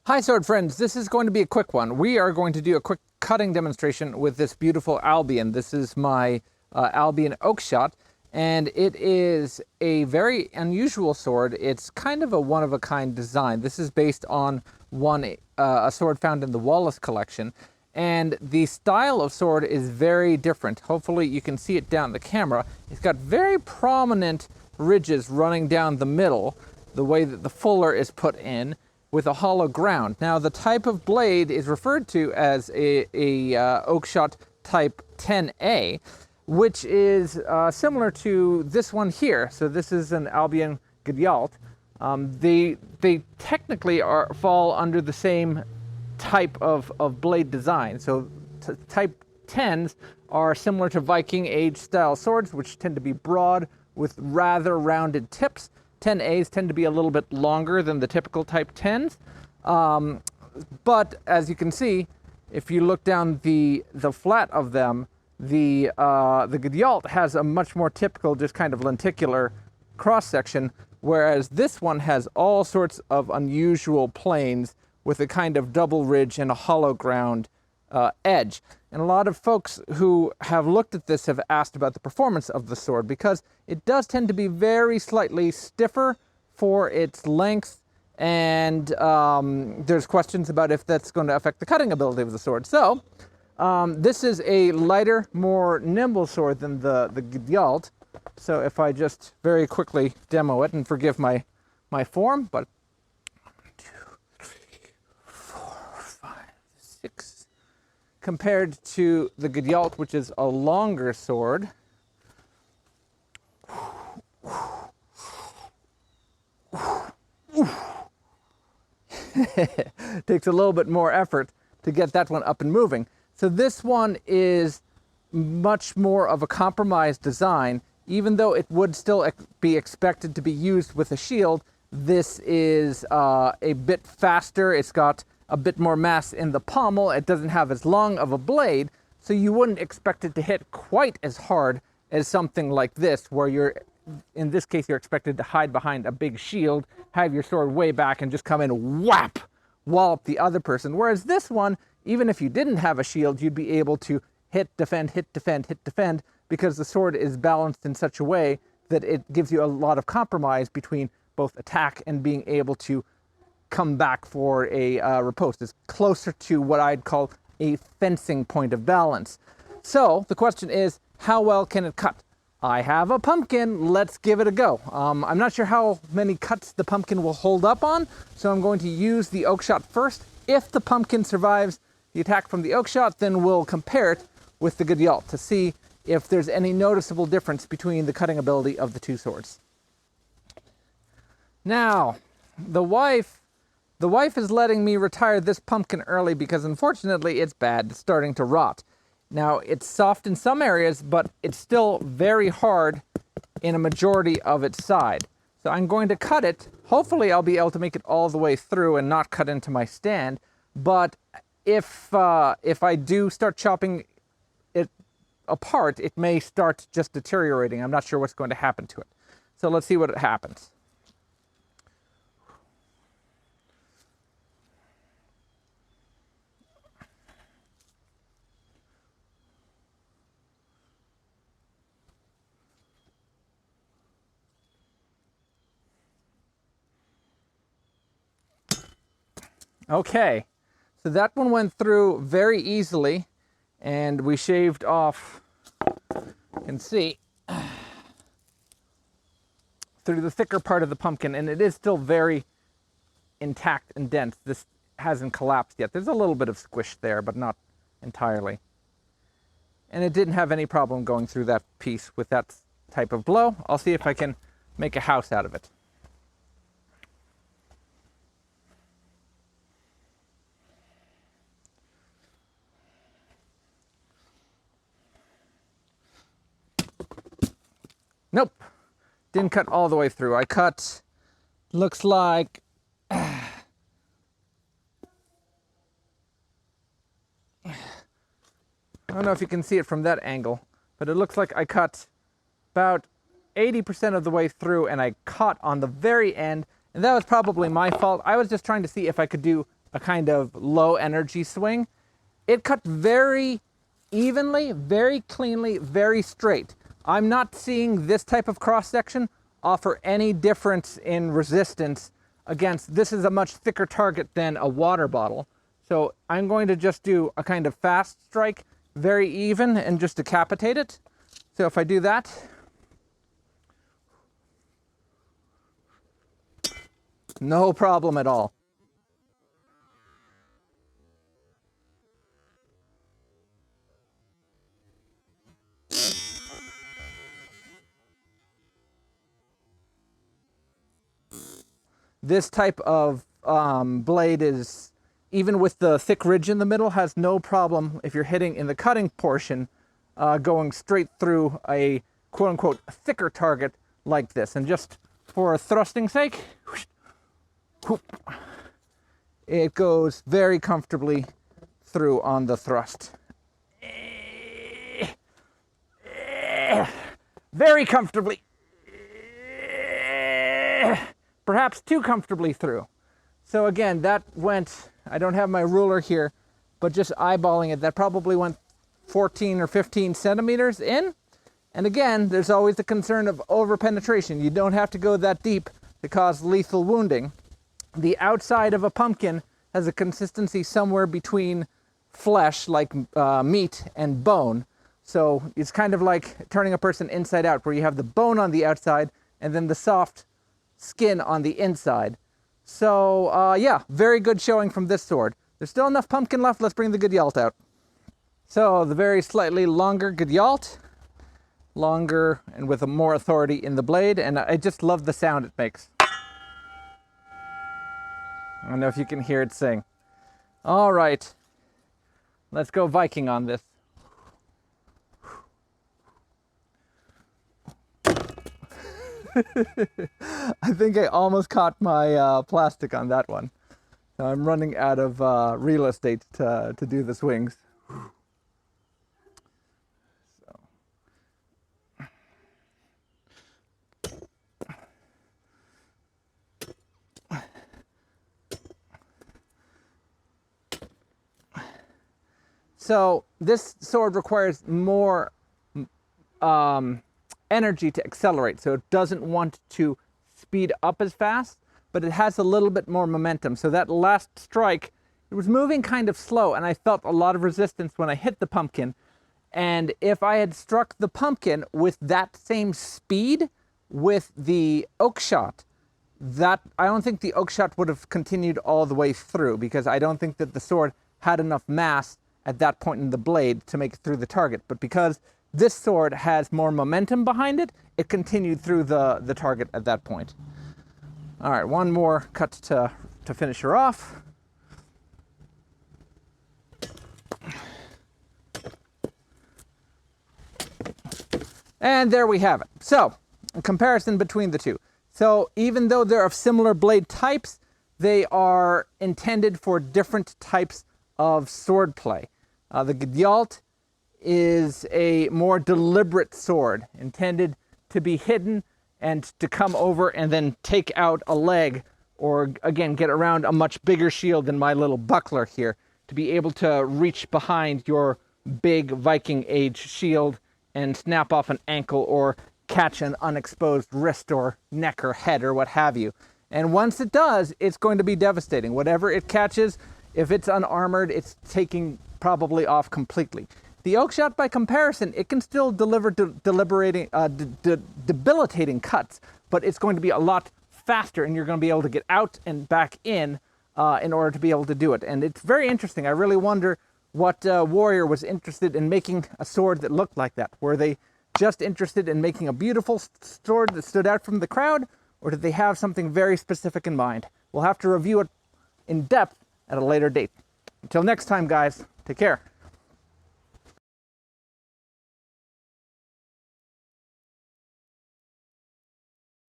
Hi sword friends, this is going to be a quick one. We are going to do a quick cutting demonstration with this beautiful Albion. This is my Albion Oakeshott, and it is a very unusual sword. It's kind of a one-of-a-kind design. This is based on a sword found in the Wallace collection, and the style of sword is very different. Hopefully you can see it down the camera. It's got very prominent ridges running down the middle, the way that the fuller is put in, with a hollow ground. Now, the type of blade is referred to as a Oakeshott type 10A, which is similar to this one here. So this is an Albion Oakeshott. They technically fall under the same type of blade design. So type 10s are similar to Viking Age style swords, which tend to be broad with rather rounded tips. 10As tend to be a little bit longer than the typical type 10s. But as you can see, if you look down the flat of them, the Oakeshott has a much more typical, just kind of lenticular cross section, whereas this one has all sorts of unusual planes with a kind of double ridge and a hollow ground edge. And a lot of folks who have looked at this have asked about the performance of the sword, because it does tend to be very slightly stiffer for its length, and there's questions about if that's going to affect the cutting ability of the sword. So this is a lighter, more nimble sword than the Oakeshott. So if I just very quickly demo it, and forgive my form, but 1, 2, 3, 4, 5, 6. Compared to the Oakeshott, which is a longer sword. Takes a little bit more effort to get that one up and moving. So this one is much more of a compromised design. Even though it would still be expected to be used with a shield, this is a bit faster. It's got a bit more mass in the pommel. It doesn't have as long of a blade, so you wouldn't expect it to hit quite as hard as something like this, where in this case, you're expected to hide behind a big shield, have your sword way back, and just come in, whap, wallop the other person. Whereas this one, even if you didn't have a shield, you'd be able to hit, defend, hit, defend, hit, defend, because the sword is balanced in such a way that it gives you a lot of compromise between both attack and being able to come back for a riposte. It's closer to what I'd call a fencing point of balance. So the question is, how well can it cut? I have a pumpkin, let's give it a go. I'm not sure how many cuts the pumpkin will hold up on, so I'm going to use the Oakeshott first. If the pumpkin survives the attack from the Oakeshott, then we'll compare it with the Oakeshott to see if there's any noticeable difference between the cutting ability of the two swords. Now, the wife is letting me retire this pumpkin early because unfortunately it's bad. It's starting to rot. Now, it's soft in some areas, but it's still very hard in a majority of its side. So I'm going to cut it. Hopefully I'll be able to make it all the way through and not cut into my stand. But if I do start chopping it apart, it may start just deteriorating. I'm not sure what's going to happen to it. So let's see what happens. Okay, so that one went through very easily, and we shaved off, you can see, through the thicker part of the pumpkin, and it is still very intact and dense. This hasn't collapsed yet. There's a little bit of squish there, but not entirely. And it didn't have any problem going through that piece with that type of blow. I'll see if I can make a house out of it. Nope, didn't cut all the way through. I cut, looks like, I don't know if you can see it from that angle, but it looks like I cut about 80% of the way through, and I caught on the very end, and that was probably my fault. I was just trying to see if I could do a kind of low energy swing. It cut very evenly, very cleanly, very straight. I'm not seeing this type of cross section offer any difference in resistance against, this is a much thicker target than a water bottle. So I'm going to just do a kind of fast strike, very even, and just decapitate it. So if I do that, no problem at all. This type of blade is, even with the thick ridge in the middle, has no problem if you're hitting in the cutting portion, going straight through a quote-unquote thicker target like this. And just for thrusting sake, it goes very comfortably through on the thrust. Very comfortably. Perhaps too comfortably through. So again, that went, I don't have my ruler here, but just eyeballing it, that probably went 14 or 15 centimeters in. And again, there's always the concern of over-penetration. You don't have to go that deep to cause lethal wounding. The outside of a pumpkin has a consistency somewhere between flesh, like meat, and bone. So it's kind of like turning a person inside out, where you have the bone on the outside and then the soft skin on the inside. So yeah, very good showing from this sword. There's still enough pumpkin left. Let's bring the Gudjalt out. So the very slightly longer Gudjalt, longer and with a more authority in the blade, and I just love the sound it makes. I don't know if you can hear it sing. All right, let's go Viking on this. I think I almost caught my plastic on that one. So I'm running out of real estate to do the swings. So this sword requires more energy to accelerate, so it doesn't want to speed up as fast, but it has a little bit more momentum. So that last strike, it was moving kind of slow, and I felt a lot of resistance when I hit the pumpkin. And if I had struck the pumpkin with that same speed with the Oakeshott, that I don't think the Oakeshott would have continued all the way through, because I don't think that the sword had enough mass at that point in the blade to make it through the target. But because this sword has more momentum behind it, it continued through the target at that point. All right, one more cut to finish her off. And there we have it. So, a comparison between the two. So, even though they're of similar blade types, they are intended for different types of sword play. The Gudjalt is a more deliberate sword, intended to be hidden and to come over and then take out a leg, or again, get around a much bigger shield than my little buckler here, to be able to reach behind your big Viking Age shield and snap off an ankle or catch an unexposed wrist or neck or head or what have you. And once it does, it's going to be devastating. Whatever it catches, if it's unarmored, it's taking probably off completely. The Oakeshott, by comparison, it can still deliver debilitating cuts, but it's going to be a lot faster, and you're going to be able to get out and back in order to be able to do it. And it's very interesting. I really wonder what warrior was interested in making a sword that looked like that. Were they just interested in making a beautiful sword that stood out from the crowd, or did they have something very specific in mind? We'll have to review it in depth at a later date. Until next time, guys, take care.